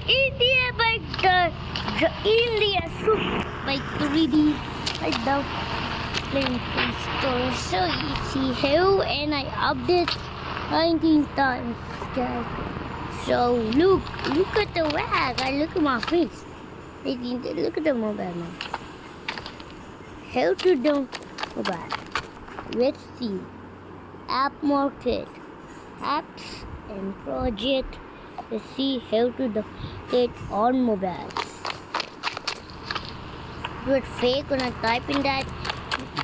India by India by 3D right now playing Play Store. So easy. How and I update 19 times, guys. So look at the wag. I look at my face. Look at the mobile now. How to download mobile? Let's see. App market, apps and project. Let's see how to download on mobile. But fake when I type in that,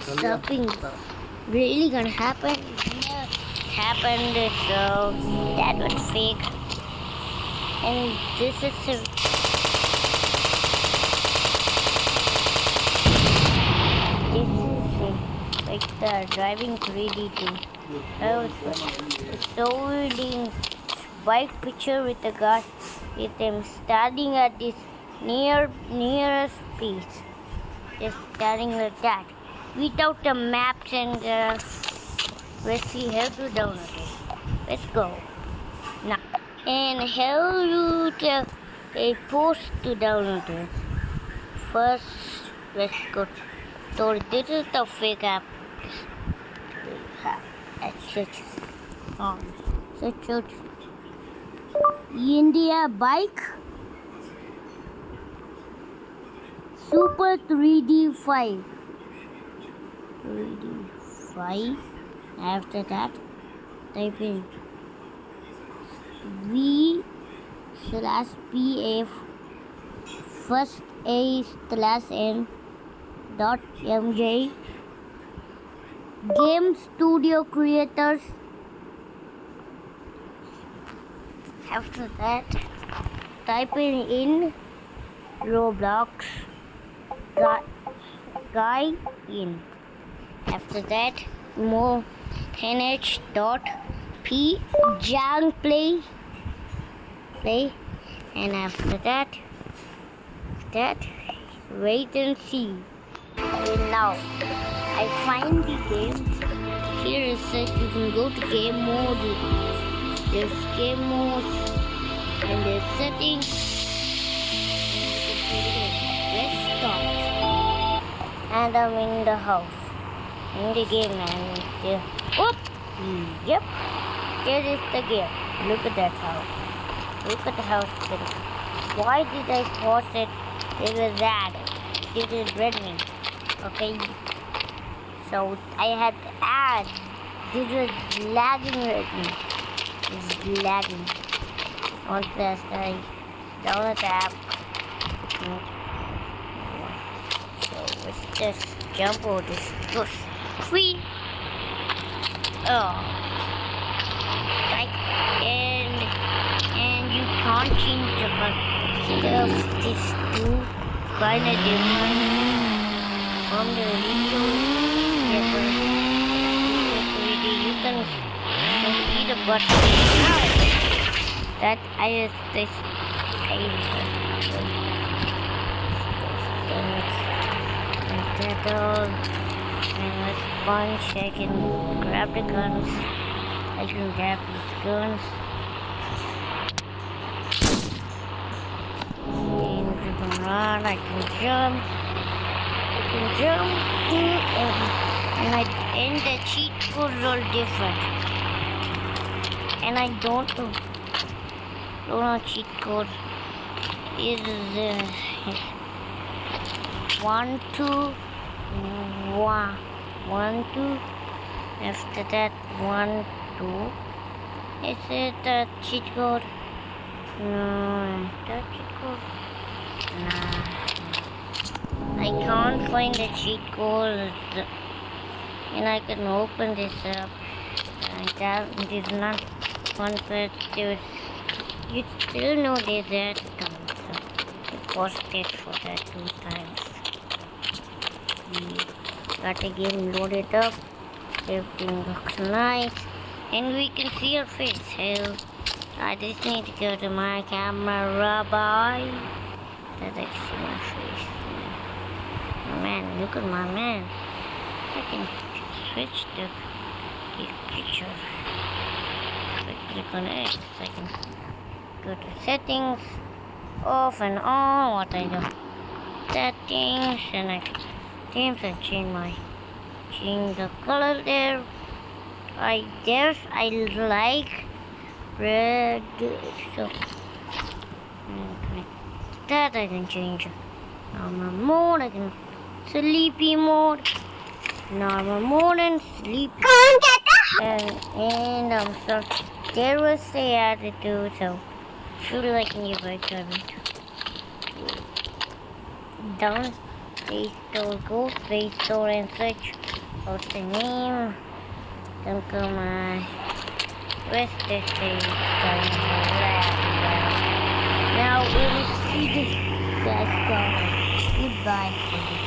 something really gonna happen. Yeah, happened. So that was fake. And this is like the driving 3D thing. Showing bike picture with the guy with him standing at this nearest place. Just standing like that. Without the maps and let's see how to download it. Let's go. Now and how you tell a post to download it. First let's go. So this is the fake app. Search out India bike Super 3D5. After that, type in V/PF first A/N.MJ Game Studio Creators. After that, type in Roblox guy in. After that, more nh.p jang play, and after that wait and see. And now I find the game. Here is that you can go to game mode. There's game mode and there's settings. Let's start. And I'm in the house. In the game and yep. Here is the game. Look at that house. Look at the house. Why did I pause it? It was that. This is Redmi. Okay. So I had to add. This was lagging Redmi. It's lagging. On first I download the app. So let's just jump over this. Push. Free. Oh. Right. And you can't change the stuff. This too kind of different from the video. You can see the button. That I just this and let's punch. I can grab the guns. I can grab these guns. And you can run. I can jump. And the cheat codes are different. And I don't know cheat code is 1 2 1 2. After that 1 2. Is it the cheat code? No, that cheat code. Nah, I can't find the cheat code. And I can open this up. And that is not one, but you still know there's that. So I paused it for that 2 times. Got the game loaded up. Everything looks nice. And we can see our face. So I just need to go to my camera. Bye. That I can see my face. Oh, man, look at my man. I can switch the picture. Click on X. I can go to settings. off and on, what I do. Settings and I change the color there. I like red, so that I can change. Normal mode, I can sleepy mode, normal mode and sleepy. And so there was the attitude, so should like new version. Down Play Store, go Play Store and search for the name. Then go my rest the stage. Now we will see this guys go. Goodbye.